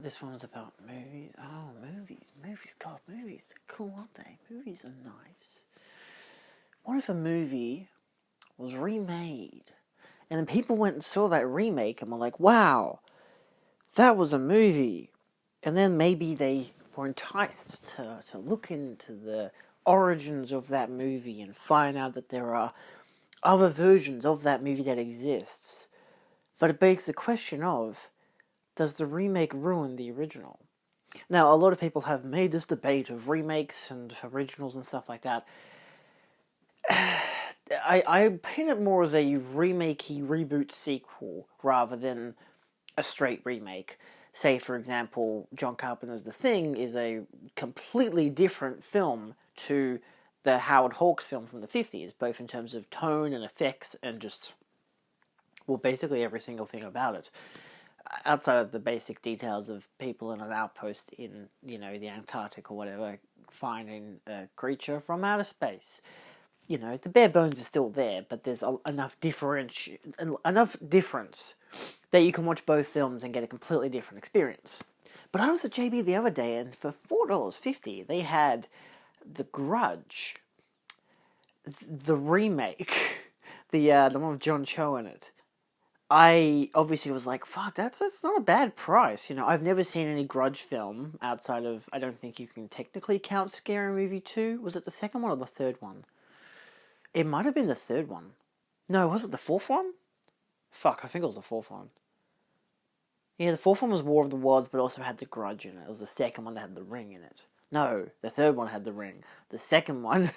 This one's about movies. Oh, movies. Movies, God, movies. They're cool, aren't they? Movies are nice. What if a movie was remade? And then people went and saw that remake and were like, wow, that was a movie. And then maybe they were enticed to look into the origins of that movie and find out that there are other versions of that movie that exists. But it begs the question of, does the remake ruin the original? Now, a lot of people have made this debate of remakes and originals and stuff like that. I paint it more as a remakey reboot sequel rather than a straight remake. Say, for example, John Carpenter's The Thing is a completely different film to the Howard Hawks film from the 50s, both in terms of tone and effects and just, well, basically every single thing about it. Outside of the basic details of people in an outpost in, the Antarctic or whatever, finding a creature from outer space. The bare bones are still there, but there's enough difference that you can watch both films and get a completely different experience. But I was at JB the other day, and for $4.50, they had the Grudge, the remake, the one with John Cho in it. I obviously was like, fuck, that's not a bad price. I've never seen any Grudge film outside of, I don't think you can technically count Scary Movie 2. Was it the second one or the third one? It might have been the third one. No, was it the fourth one? Fuck, I think it was the fourth one. Yeah, the fourth one was War of the Worlds, but also had the Grudge in it. It was the second one that had the ring in it. No, the third one had the ring. The second one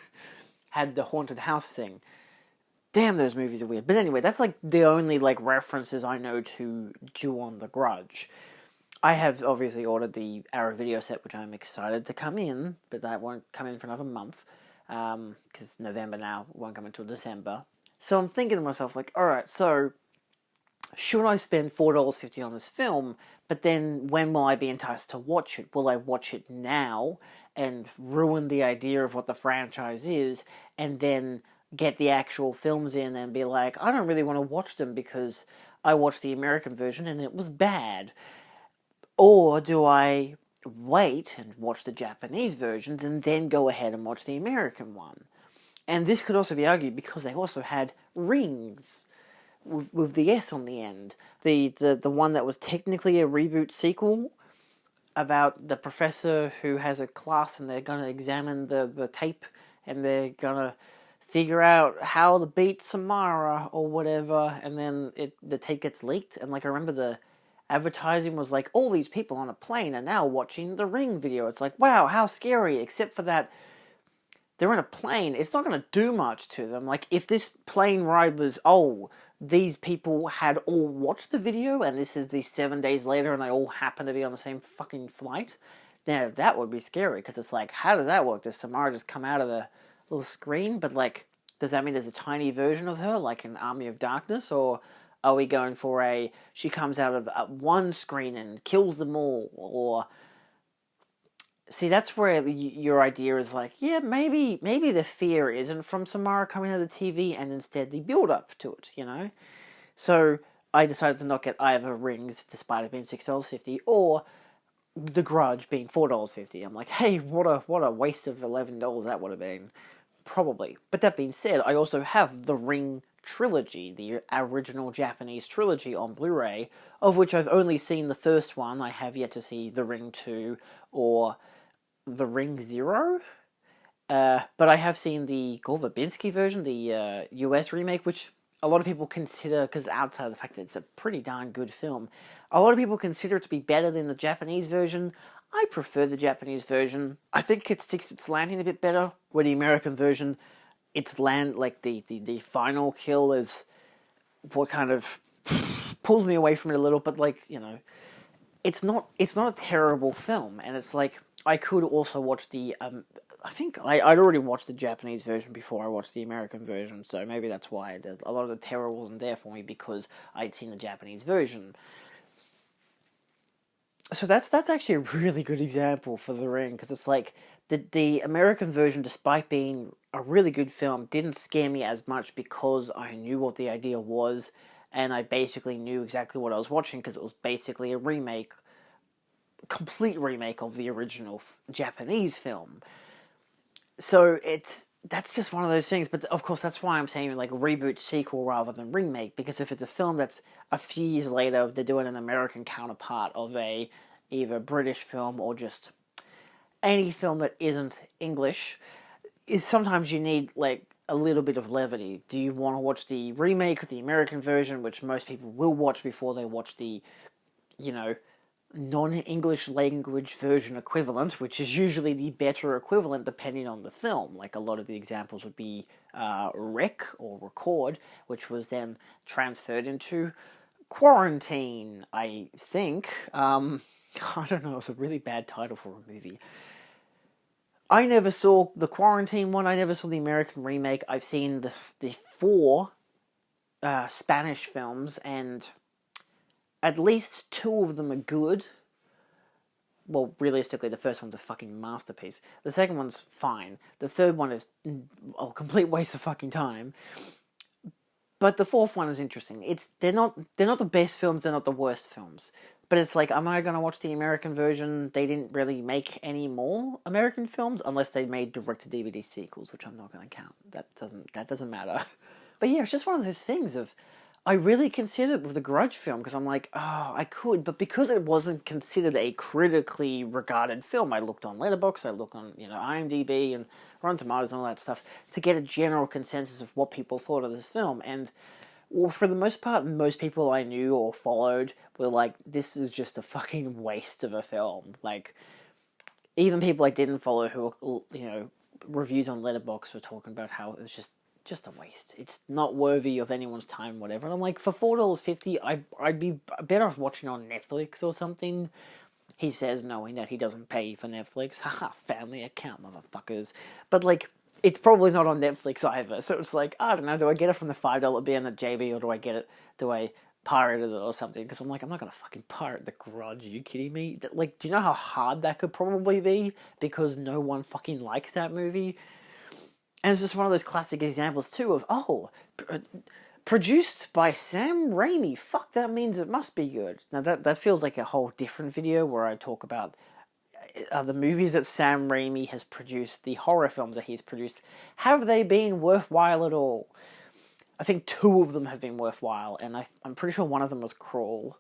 had the haunted house thing. Damn, those movies are weird. But anyway, that's like the only references I know to Ju-on the Grudge. I have obviously ordered the Arrow video set, which I'm excited to come in, but that won't come in for another month. Because November now, won't come until December. So I'm thinking to myself, alright, so should I spend $4.50 on this film, but then when will I be enticed to watch it? Will I watch it now and ruin the idea of what the franchise is, and then get the actual films in and be like, I don't really want to watch them because I watched the American version and it was bad? Or do I wait and watch the Japanese versions and then go ahead and watch the American one? And this could also be argued because they also had rings with the S on the end. The one that was technically a reboot sequel about the professor who has a class and they're going to examine the tape and they're going to figure out how to beat Samara or whatever, and then the tape gets leaked. And I remember the advertising was all these people on a plane are now watching the Ring video. It's wow, how scary, except for that they're in a plane. It's not going to do much to them. If this plane ride was, these people had all watched the video and this is the 7 days later and they all happen to be on the same fucking flight, now that would be scary, because it's how does that work? Does Samara just come out of the little screen, but does that mean there's a tiny version of her, like an Army of Darkness, or are we going for she comes out of one screen and kills them all? Or see, that's where your idea is yeah, maybe the fear isn't from Samara coming out of the TV, and instead the build up to it, So I decided to not get either Rings, despite it being $6.50, or The Grudge being $4.50. I'm hey, what a waste of $11 that would have been. Probably. But that being said, I also have the Ring trilogy, the original Japanese trilogy on Blu-ray, of which I've only seen the first one. I have yet to see The Ring 2 or The Ring 0. But I have seen the Gore Verbinski version, the US remake, which a lot of people consider, because outside of the fact that it's a pretty darn good film, a lot of people consider it to be better than the Japanese version. I prefer the Japanese version. I think it sticks its landing a bit better, where the American version, its the final kill is what kind of pulls me away from it a little, but it's not a terrible film, and it's I could also watch the I think I'd already watched the Japanese version before I watched the American version, so maybe that's why a lot of the terror wasn't there for me, because I'd seen the Japanese version. So that's actually a really good example for The Ring, because it's the American version, despite being a really good film, didn't scare me as much because I knew what the idea was, and I basically knew exactly what I was watching, because it was basically a remake complete remake of the original Japanese film. So that's just one of those things. But of course, that's why I'm saying like reboot, sequel rather than remake. Because if it's a film that's a few years later, they're doing an American counterpart of a either British film or just any film that isn't English, is sometimes you need like a little bit of levity. Do you want to watch the remake of the American version, which most people will watch before they watch the, non-English language version equivalent, which is usually the better equivalent depending on the film. Like a lot of the examples would be Rec or Record, which was then transferred into Quarantine, I think. I don't know, it's a really bad title for a movie. I never saw the Quarantine one. I never saw the American remake. I've seen the 4 Spanish films, and at least 2 of them are good. Well, realistically, the first one's a fucking masterpiece. The second one's fine. The third one is a complete waste of fucking time. But the fourth one is interesting. They're not the best films. They're not the worst films. But it's like, am I going to watch the American version? They didn't really make any more American films unless they made direct-to-DVD sequels, which I'm not going to count. That doesn't matter. But yeah, it's just one of those things of, I really considered with the Grudge film because I'm like, oh, I could, but because it wasn't considered a critically regarded film, I looked on Letterboxd, I looked on IMDb and Rotten Tomatoes and all that stuff to get a general consensus of what people thought of this film, and well, for the most part, most people I knew or followed were like, this is just a fucking waste of a film. Like, even people I didn't follow who, reviews on Letterboxd were talking about how it was just a waste. It's not worthy of anyone's time, whatever. And I'm like, for $4.50, I'd be better off watching on Netflix or something. He says, knowing that he doesn't pay for Netflix. Haha, family account, motherfuckers. But like, it's probably not on Netflix either. So it's like, I don't know, do I get it from the $5 bin at JB, or do I pirate it or something? Because I'm like, I'm not going to fucking pirate The Grudge. Are you kidding me? Like, do you know how hard that could probably be? Because no one fucking likes that movie. And it's just one of those classic examples too of, produced by Sam Raimi. Fuck, that means it must be good. Now that feels like a whole different video where I talk about the movies that Sam Raimi has produced, the horror films that he's produced. Have they been worthwhile at all? I think 2 of them have been worthwhile, and I'm pretty sure one of them was Crawl.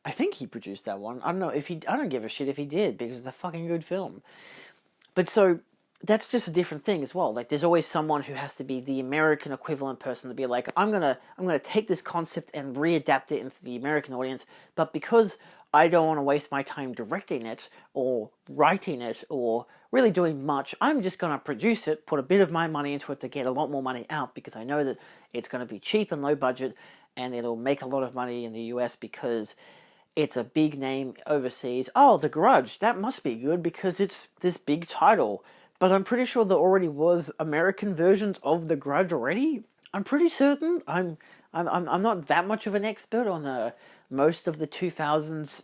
I think he produced that one. I don't know if he. I don't give a shit if he did, because it's a fucking good film. But so, that's just a different thing as well. Like, there's always someone who has to be the American equivalent person to be like, I'm gonna take this concept and readapt it into the American audience, but because I don't want to waste my time directing it, or writing it, or really doing much, I'm just gonna produce it, put a bit of my money into it to get a lot more money out, because I know that it's gonna be cheap and low budget, and it'll make a lot of money in the US because it's a big name overseas. Oh, The Grudge, that must be good because it's this big title. But I'm pretty sure there already was American versions of The Grudge already. I'm pretty certain. I'm not that much of an expert on most of the 2000s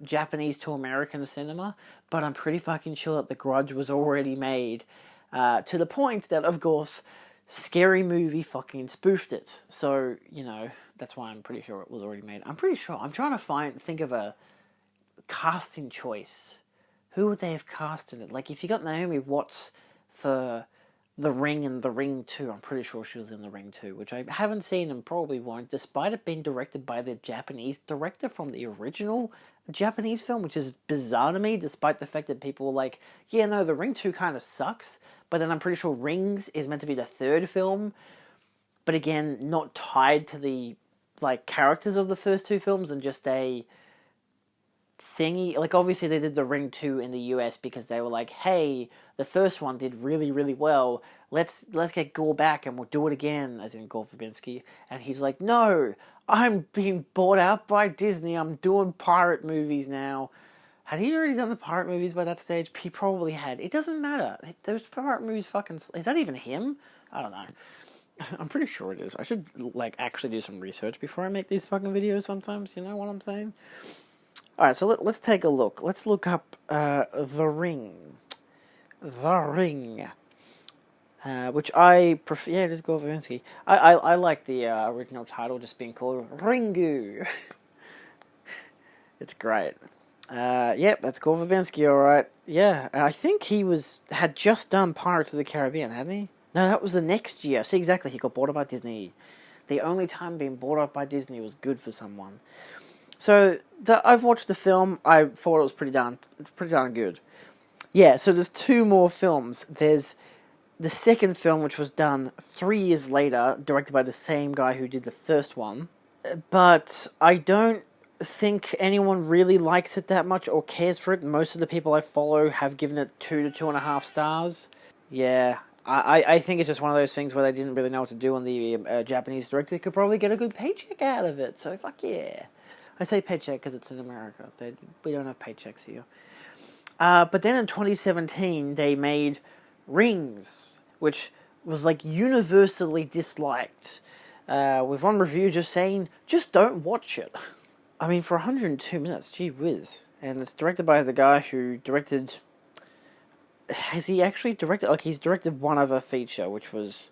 Japanese to American cinema, but I'm pretty fucking sure that The Grudge was already made, to the point that, of course, Scary Movie fucking spoofed it. So, that's why I'm pretty sure it was already made. I'm pretty sure. I'm trying to think of a casting choice. Who would they have casted it? Like, if you got Naomi Watts for The Ring and The Ring 2, I'm pretty sure she was in The Ring 2, which I haven't seen and probably won't, despite it being directed by the Japanese director from the original Japanese film, which is bizarre to me, despite the fact that people were like, yeah, no, The Ring 2 kind of sucks, but then I'm pretty sure Rings is meant to be the 3rd film, but again, not tied to the, characters of the first 2 films, and just a thingy. Like, obviously they did The Ring 2 in the US because they were like, hey, the first one did really, really well, let's get Gore back and we'll do it again, as in Gore Verbinski. And he's like, no, I'm being bought out by Disney, I'm doing pirate movies now. Had he already done the pirate movies by that stage? He probably had. It doesn't matter. Those pirate movies fucking... Is that even him? I don't know. I'm pretty sure it is. I should, actually do some research before I make these fucking videos sometimes, you know what I'm saying? Alright, so let's take a look. Let's look up The Ring. The Ring. Which I prefer... Yeah, just Gore Verbinski. I like the original title just being called Ringu. It's great. Yep, that's Gore Verbinski, alright. Yeah, I think he had just done Pirates of the Caribbean, hadn't he? No, that was the next year. See, exactly, he got bought up by Disney. The only time being bought up by Disney was good for someone. So, I've watched the film, I thought it was pretty darn good. Yeah, so there's two more films. There's the second film, which was done 3 years later, directed by the same guy who did the first one. But I don't think anyone really likes it that much or cares for it. Most of the people I follow have given it 2 to 2.5 stars. Yeah, I think it's just one of those things where they didn't really know what to do, and the Japanese director could probably get a good paycheck out of it. So fuck yeah. I say paycheck because it's in America. We don't have paychecks here. But then in 2017, they made Rings, which was like universally disliked. With one review just saying, just don't watch it. I mean, for 102 minutes, gee whiz. And it's directed by the guy who directed... Has he actually directed... Like, he's directed one other feature, which was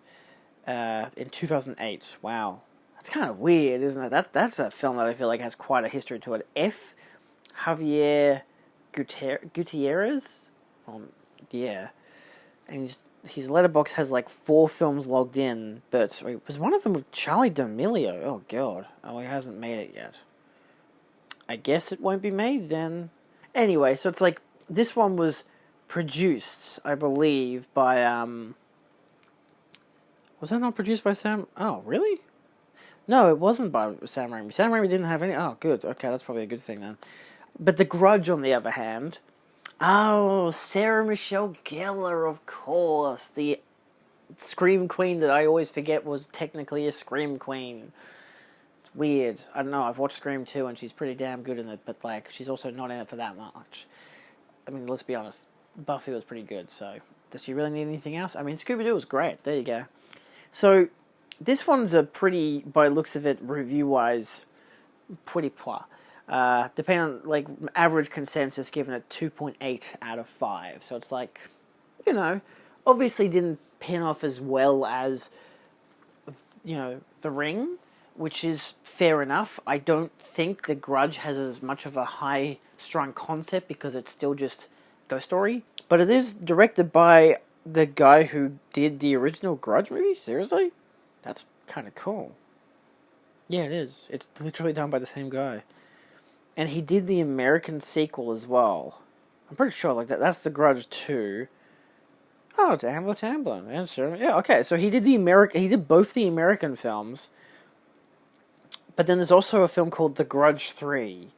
in 2008. Wow. That's kind of weird, isn't it? That's a film that I feel like has quite a history to it. Javier Gutierrez? Yeah. And his letterbox has like 4 films logged in, but was one of them with Charlie D'Amelio? Oh god. Oh, he hasn't made it yet. I guess it won't be made then. Anyway, so it's like, this one was produced, I believe, by, was that not produced by Sam? Oh, really? No, it wasn't by Sam Raimi. Sam Raimi didn't have any... Oh, good. Okay, that's probably a good thing then. But The Grudge, on the other hand... Oh, Sarah Michelle Gellar, of course. The Scream Queen that I always forget was technically a Scream Queen. It's weird. I don't know, I've watched Scream 2 and she's pretty damn good in it, but like, she's also not in it for that much. I mean, let's be honest, Buffy was pretty good, so does she really need anything else? I mean, Scooby-Doo was great, there you go. So, this one's a pretty, by looks of it, review-wise, pretty poor. Depending on, like, average consensus, given it 2.8 out of 5. So it's like, you know, obviously didn't pin off as well as, you know, The Ring, which is fair enough. I don't think The Grudge has as much of a high-strung concept because it's still just Ghost Story. But it is directed by the guy who did the original Grudge movie? Seriously? That's kind of cool. Yeah, it is. It's literally done by the same guy. And he did the American sequel as well. I'm pretty sure, like, that's The Grudge 2. Oh, it's Tamblyn. Yeah, okay, so he did both the American films. But then there's also a film called The Grudge 3.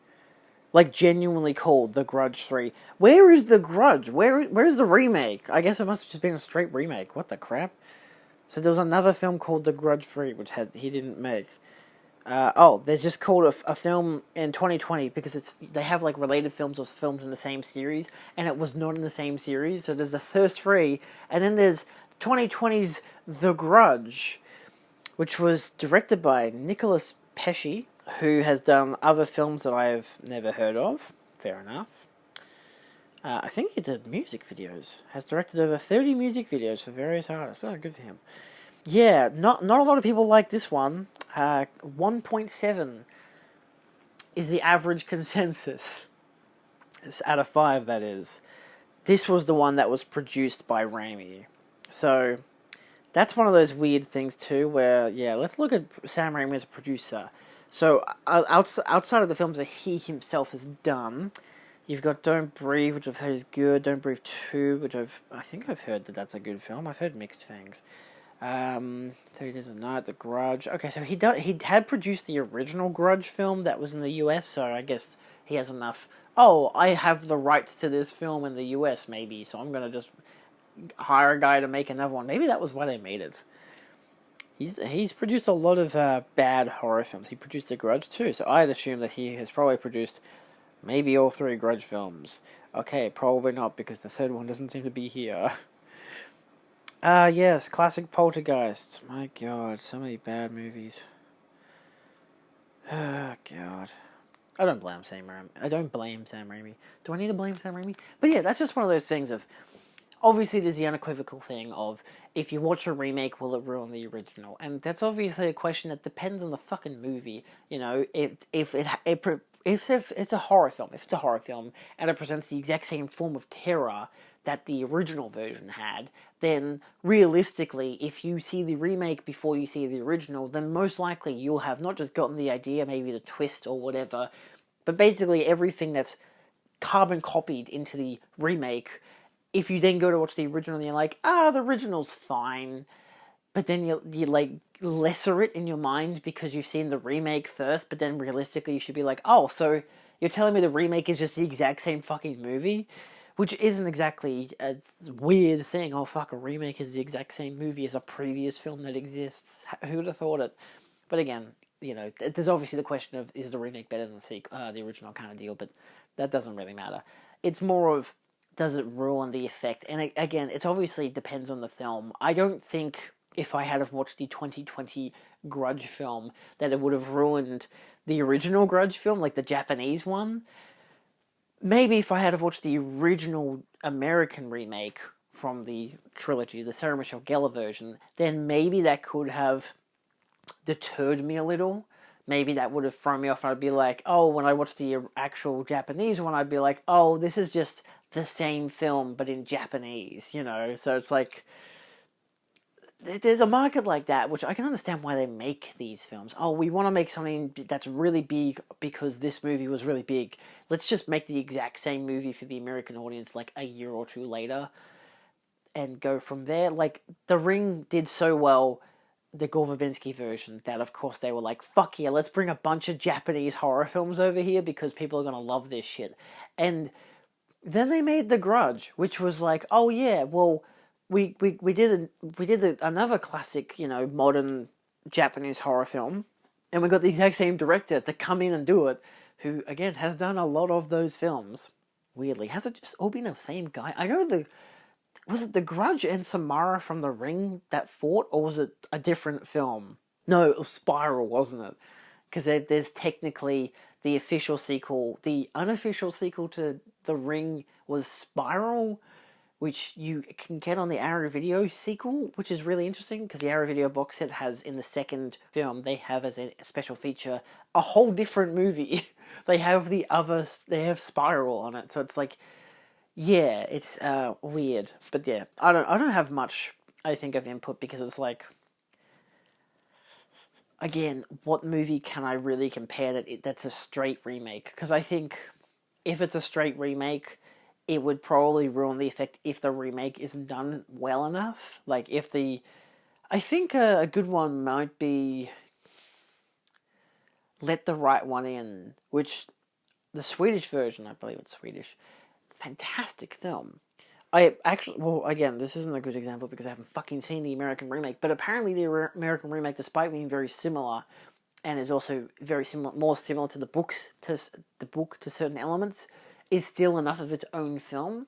Like, genuinely called The Grudge 3. Where is The Grudge? Where's the remake? I guess it must have just been a straight remake. What the crap? So there was another film called The Grudge 3, which he didn't make. There's just called a film in 2020 because they have like related films or films in the same series, and it was not in the same series. So there's the first 3, and then there's 2020's The Grudge, which was directed by Nicholas Pesci, who has done other films that I've never heard of. Fair enough. I think he did music videos. Has directed over 30 music videos for various artists. Oh, good for him. Yeah, not a lot of people like this one. 1.7 is the average consensus. It's out of 5, that is. This was the one that was produced by Raimi. So, that's one of those weird things too, where, yeah, let's look at Sam Raimi as a producer. So, outside of the films that he himself has done, you've got Don't Breathe, which I've heard is good. Don't Breathe 2, which I think I've heard that's a good film. I've heard mixed things. 30 Days of Night, The Grudge. Okay, so he had produced the original Grudge film that was in the US, so I guess he has enough. Oh, I have the rights to this film in the US, maybe, so I'm gonna just hire a guy to make another one. Maybe that was why they made it. He's produced a lot of bad horror films. He produced The Grudge too, so I'd assume that he has probably produced maybe all 3 Grudge films. Okay, probably not, because the third one doesn't seem to be here. Yes, classic Poltergeist. My god, so many bad movies. Oh, god. I don't blame Sam Raimi. Do I need to blame Sam Raimi? But yeah, that's just one of those things of... Obviously, there's the unequivocal thing of, if you watch a remake, will it ruin the original? And that's obviously a question that depends on the fucking movie. You know, if it if it's a horror film, and it presents the exact same form of terror that the original version had, then realistically, if you see the remake before you see the original, then most likely you'll have not just gotten the idea, maybe the twist or whatever, but basically everything that's carbon copied into the remake. If you then go to watch the original and you're like, the original's fine, but then you like lesser it in your mind because you've seen the remake first, but then realistically you should be like, oh, so you're telling me the remake is just the exact same fucking movie? Which isn't exactly a weird thing. Oh, fuck, a remake is the exact same movie as a previous film that exists. Who would have thought it? But again, there's obviously the question of, is the remake better than the original kind of deal, but that doesn't really matter. It's more of, does it ruin the effect? And again, it obviously depends on the film. I don't think if I had watched the 2020 Grudge film that it would have ruined the original Grudge film, like the Japanese one. Maybe if I had watched the original American remake from the trilogy, the Sarah Michelle Gellar version, then maybe that could have deterred me a little. Maybe that would have thrown me off and I'd be like, oh, when I watched the actual Japanese one, I'd be like, oh, this is just the same film but in Japanese, So it's like, there's a market like that, which I can understand why they make these films. Oh, we want to make something that's really big because this movie was really big. Let's just make the exact same movie for the American audience like a year or two later and go from there. Like, The Ring did so well, the Gore Verbinski version, that of course they were like, fuck yeah, let's bring a bunch of Japanese horror films over here because people are going to love this shit. And then they made The Grudge, which was like, oh yeah, well, we did another classic, modern Japanese horror film, and we got the exact same director to come in and do it, who again has done a lot of those films. Weirdly, has it just all been the same guy? I know was it The Grudge and Samara from The Ring that fought, or was it a different film? No, it was Spiral, wasn't it? Because there's technically the official sequel. The unofficial sequel to The Ring was Spiral, which you can get on the Arrow Video sequel, which is really interesting because the Arrow Video box set has, in the second film, they have as a special feature a whole different movie. They have Spiral on it, so it's like, yeah, it's weird. But yeah, I don't have much, I think, of input because it's like, again, what movie can I really compare that's a straight remake? Because I think if it's a straight remake, it would probably ruin the effect if the remake isn't done well enough. Like, I think a good one might be Let the Right One In, which the Swedish version, I believe it's Swedish, fantastic film. Again, this isn't a good example because I haven't fucking seen the American remake, but apparently the American remake, despite being very similar, and is also very similar, more similar to the book to certain elements, is still enough of its own film.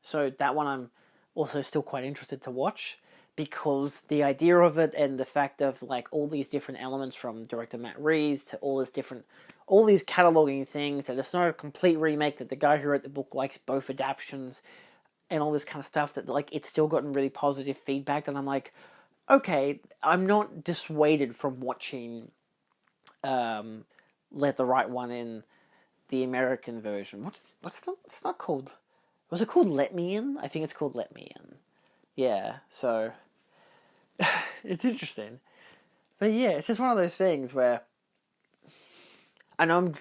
So that one I'm also still quite interested to watch, because the idea of it and the fact of like all these different elements from director Matt Reeves to all these cataloging things, that it's not a complete remake, that the guy who wrote the book likes both adaptations and all this kind of stuff, that like it's still gotten really positive feedback, and I'm like, okay, I'm not dissuaded from watching Let the Right One In, the American version. It's not called. Was it called Let Me In? I think it's called Let Me In. Yeah, so it's interesting. But yeah, it's just one of those things where I know I'm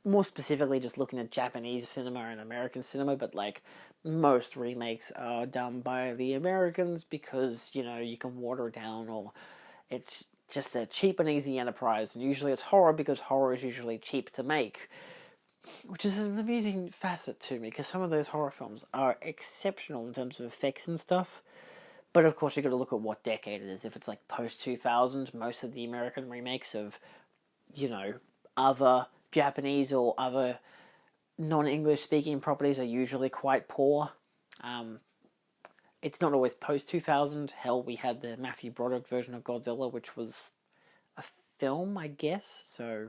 more specifically just looking at Japanese cinema and American cinema, but like most remakes are done by the Americans because, you can water it down, or it's just a cheap and easy enterprise, and usually it's horror because horror is usually cheap to make. Which is an amusing facet to me, because some of those horror films are exceptional in terms of effects and stuff. But of course, you've got to look at what decade it is. If it's like post-2000, most of the American remakes of, other Japanese or other non-English speaking properties are usually quite poor. It's not always post-2000. Hell, we had the Matthew Broderick version of Godzilla, which was a film, I guess. So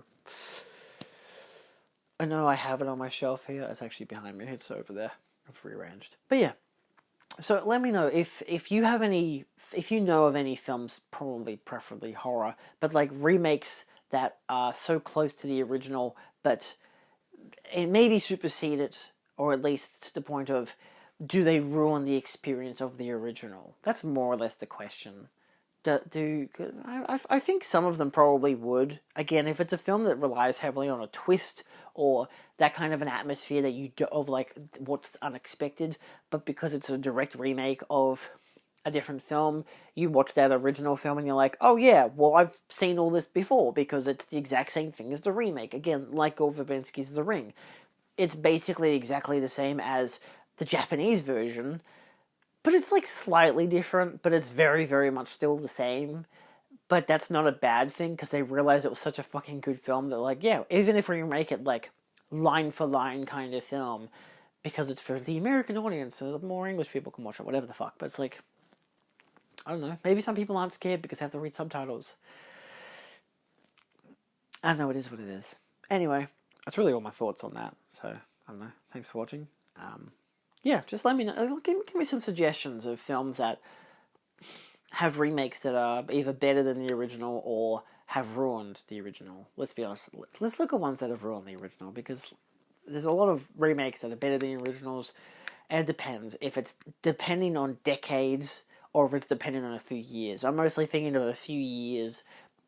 I know I have it on my shelf here. It's actually behind me. It's over there. I've rearranged. But yeah. So let me know if you have if you know of any films, preferably horror, but like remakes that are so close to the original but it maybe supersede it, or at least to the point of, do they ruin the experience of the original? That's more or less the question. I think some of them probably would. Again, if it's a film that relies heavily on a twist or that kind of an atmosphere that you do, of like what's unexpected, but because it's a direct remake of a different film, you watch that original film and you're like, oh yeah, well I've seen all this before because it's the exact same thing as the remake. Again, like Gore Verbinski's The Ring. It's basically exactly the same as the Japanese version, but it's like slightly different, but it's very, very much still the same. But that's not a bad thing because they realized it was such a fucking good film that, like, yeah, even if we make it like line for line kind of film, because it's for the American audience, so more English people can watch it, whatever the fuck. But it's like, I don't know, maybe some people aren't scared because they have to read subtitles. I know it is what it is. Anyway, that's really all my thoughts on that. So, I don't know. Thanks for watching. Yeah, just let me know. Give me some suggestions of films that have remakes that are either better than the original or have ruined the original. Let's be honest. Let's look at ones that have ruined the original, because there's a lot of remakes that are better than the originals, and it depends. If it's depending on decades or if it's depending on a few years. I'm mostly thinking of a few years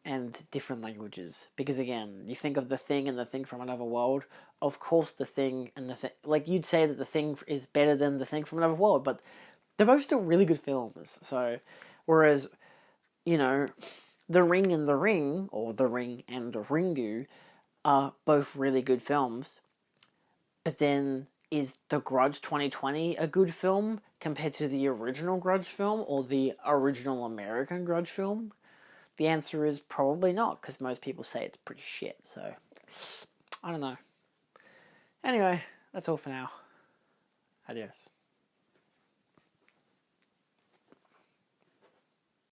and different languages, because again, you think of The Thing and The Thing from Another World. Of course, The Thing and The Thing, like, you'd say that The Thing is better than The Thing from Another World, but they're both still really good films. So, whereas, you know, The Ring and The Ring, or The Ring and Ringu, are both really good films. But then, is The Grudge 2020 a good film compared to the original Grudge film or the original American Grudge film? The answer is probably not, because most people say it's pretty shit, so I don't know. Anyway, that's all for now. Adios.